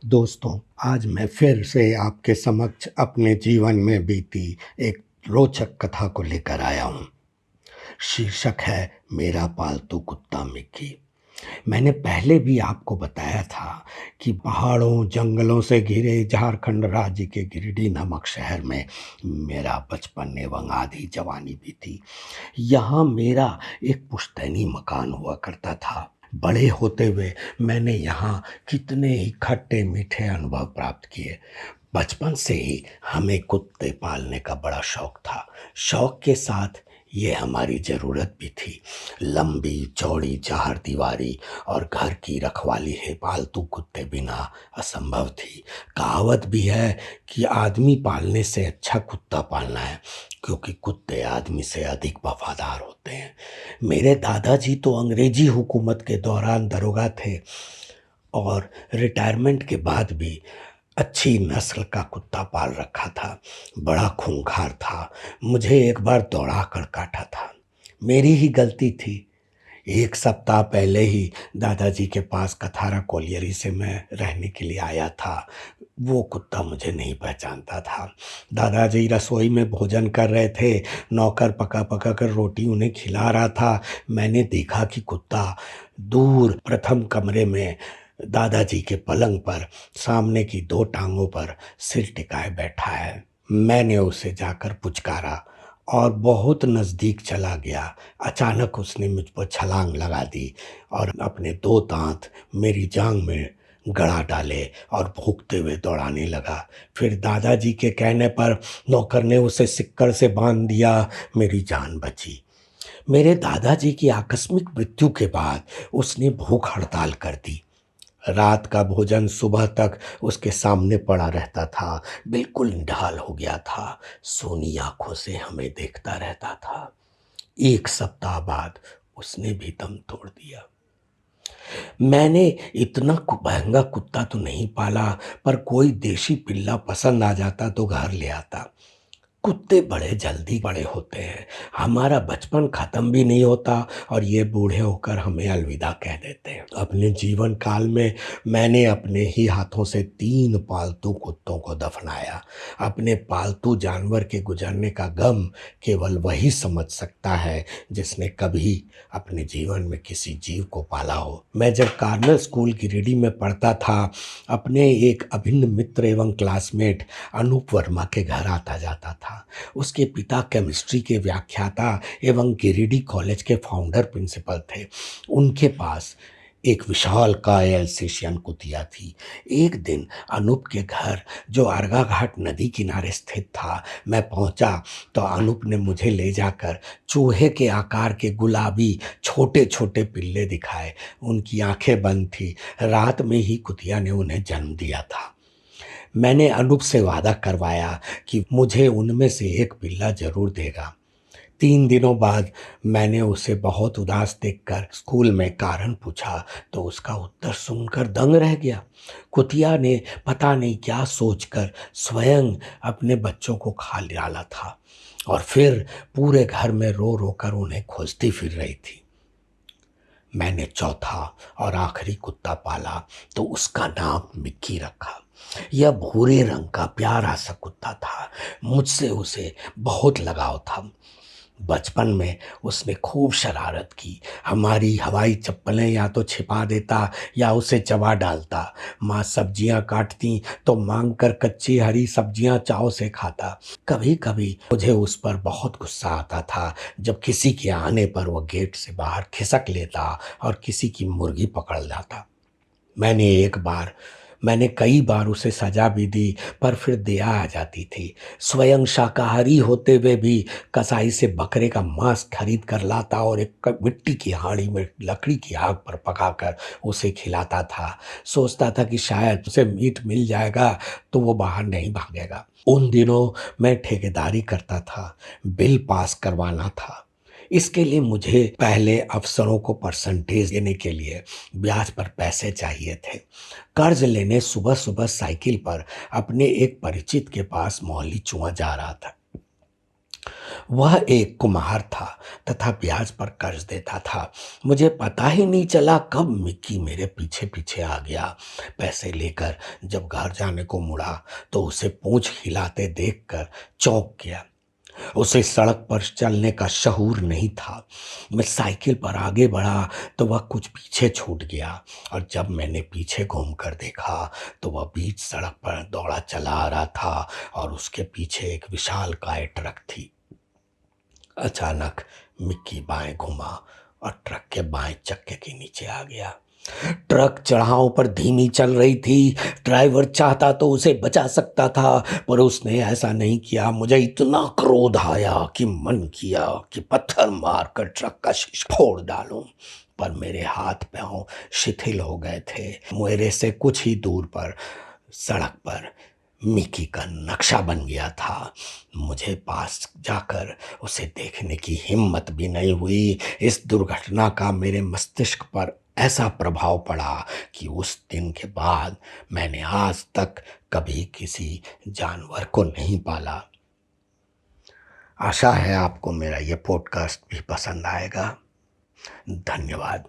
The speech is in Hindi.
दोस्तों, आज मैं फिर से आपके समक्ष अपने जीवन में बीती एक रोचक कथा को लेकर आया हूँ। शीर्षक है मेरा पालतू कुत्ता मिक्की। मैंने पहले भी आपको बताया था कि पहाड़ों, जंगलों से घिरे झारखंड राज्य के गिरिडीह नामक शहर में मेरा बचपन एवं आधी जवानी बीती। यहाँ मेरा एक पुश्तैनी मकान हुआ करता था। बड़े होते हुए मैंने यहाँ कितने ही खट्टे मीठे अनुभव प्राप्त किए। बचपन से ही हमें कुत्ते पालने का बड़ा शौक था। शौक के साथ ये हमारी ज़रूरत भी थी। लंबी चौड़ी चारदीवारी और घर की रखवाली है पालतू कुत्ते बिना असंभव थी। कहावत भी है कि आदमी पालने से अच्छा कुत्ता पालना है, क्योंकि कुत्ते आदमी से अधिक वफादार होते हैं। मेरे दादाजी तो अंग्रेजी हुकूमत के दौरान दरोगा थे और रिटायरमेंट के बाद भी अच्छी नस्ल का कुत्ता पाल रखा था। बड़ा खूंखार था। मुझे एक बार दौड़ा कर काटा था। मेरी ही गलती थी। एक सप्ताह पहले ही दादाजी के पास कथारा कोलियरी से मैं रहने के लिए आया था। वो कुत्ता मुझे नहीं पहचानता था। दादाजी रसोई में भोजन कर रहे थे। नौकर पका पका कर रोटी उन्हें खिला रहा था। मैंने देखा कि कुत्ता दूर प्रथम कमरे में दादाजी के पलंग पर सामने की दो टांगों पर सिर टिकाए बैठा है। मैंने उसे जाकर पुचकारा और बहुत नज़दीक चला गया। अचानक उसने मुझ पर छलांग लगा दी और अपने दो दांत मेरी जांघ में गड़ा डाले और भूखते हुए दौड़ाने लगा। फिर दादाजी के कहने पर नौकर ने उसे सिक्कड़ से बांध दिया। मेरी जान बची। मेरे दादाजी की आकस्मिक मृत्यु के बाद उसने भूख हड़ताल कर दी। रात का भोजन सुबह तक उसके सामने पड़ा रहता था। बिल्कुल निढाल हो गया था। सोनी आंखों से हमें देखता रहता था। एक सप्ताह बाद उसने भी दम तोड़ दिया। मैंने इतना महंगा कुत्ता तो नहीं पाला, पर कोई देशी पिल्ला पसंद आ जाता तो घर ले आता। कुत्ते बड़े जल्दी बड़े होते हैं। हमारा बचपन खत्म भी नहीं होता और ये बूढ़े होकर हमें अलविदा कह देते हैं। अपने जीवन काल में मैंने अपने ही हाथों से 3 पालतू कुत्तों को दफनाया। अपने पालतू जानवर के गुजरने का गम केवल वही समझ सकता है जिसने कभी अपने जीवन में किसी जीव को पाला हो। मैं जब कार्नल स्कूल गिरिडीह में पढ़ता था, अपने एक अभिन्न मित्र एवं क्लासमेट अनूप वर्मा के घर आता जाता था। उसके पिता केमिस्ट्री के व्याख्याता एवं गिरिडीह कॉलेज के फाउंडर प्रिंसिपल थे। उनके पास एक विशालकाय एल्सेशियन कुतिया थी। एक दिन अनूप के घर, जो अर्गा घाट नदी किनारे स्थित था, मैं पहुंचा तो अनूप ने मुझे ले जाकर चूहे के आकार के गुलाबी छोटे छोटे पिल्ले दिखाए। उनकी आंखें बंद थी। रात में ही कुतिया ने उन्हें जन्म दिया था। मैंने अनूप से वादा करवाया कि मुझे उनमें से एक पिल्ला जरूर देगा। 3 दिनों बाद मैंने उसे बहुत उदास देखकर स्कूल में कारण पूछा तो उसका उत्तर सुनकर दंग रह गया। कुतिया ने पता नहीं क्या सोचकर स्वयं अपने बच्चों को खा डाला था और फिर पूरे घर में रो रो कर उन्हें खोजती फिर रही थी। मैंने चौथा और आखिरी कुत्ता पाला तो उसका नाम मिक्की रखा। यह भूरे रंग का प्यारा सा कुत्ता था। मुझसे उसे बहुत लगाव था। बचपन में उसने खूब शरारत की। हमारी हवाई चप्पलें या तो छिपा देता या उसे चबा डालता। माँ सब्जियां काटती तो मांग कर कच्ची हरी सब्जियां चाव से खाता। कभी कभी मुझे उस पर बहुत गुस्सा आता था जब किसी के आने पर वह गेट से बाहर खिसक लेता और किसी की मुर्गी पकड़ लाता। मैंने कई बार उसे सजा भी दी, पर फिर दया आ जाती थी। स्वयं शाकाहारी होते हुए भी कसाई से बकरे का मांस खरीद कर लाता और एक मिट्टी की हांडी में लकड़ी की आग पर पकाकर उसे खिलाता था। सोचता था कि शायद उसे मीट मिल जाएगा तो वो बाहर नहीं भागेगा। उन दिनों मैं ठेकेदारी करता था। बिल पास करवाना था। इसके लिए मुझे पहले अफसरों को परसेंटेज देने के लिए ब्याज पर पैसे चाहिए थे। कर्ज लेने सुबह सुबह साइकिल पर अपने एक परिचित के पास मोहल्ली चुआ जा रहा था। वह एक कुम्हार था तथा ब्याज पर कर्ज देता था। मुझे पता ही नहीं चला कब मिक्की मेरे पीछे पीछे आ गया। पैसे लेकर जब घर जाने को मुड़ा तो उसे पूंछ हिलाते देखकर चौंक गया। उसे सड़क पर चलने का शऊर नहीं था। मैं साइकिल पर आगे बढ़ा तो वह कुछ पीछे छूट गया, और जब मैंने पीछे घूमकर देखा तो वह बीच सड़क पर दौड़ा चला आ रहा था और उसके पीछे एक विशालकाय ट्रक थी। अचानक मिक्की बाएं घुमा और ट्रक के बाएं चक्के के नीचे आ गया। ट्रक चढ़ाव पर धीमी चल रही थी। ड्राइवर चाहता तो उसे बचा सकता था, पर उसने ऐसा नहीं किया। मुझे इतना क्रोध आया कि मन किया कि पत्थर मारकर ट्रक का शीशा फोड़ डालूं, पर मेरे हाथ पांव शिथिल हो गए थे। मेरे से कुछ ही दूर पर सड़क पर मिकी का नक्शा बन गया था। मुझे पास जाकर उसे देखने की हिम्मत भी नहीं हुई। इस दुर्घटना का मेरे मस्तिष्क पर ऐसा प्रभाव पड़ा कि उस दिन के बाद मैंने आज तक कभी किसी जानवर को नहीं पाला। आशा है आपको मेरा ये पॉडकास्ट भी पसंद आएगा। धन्यवाद।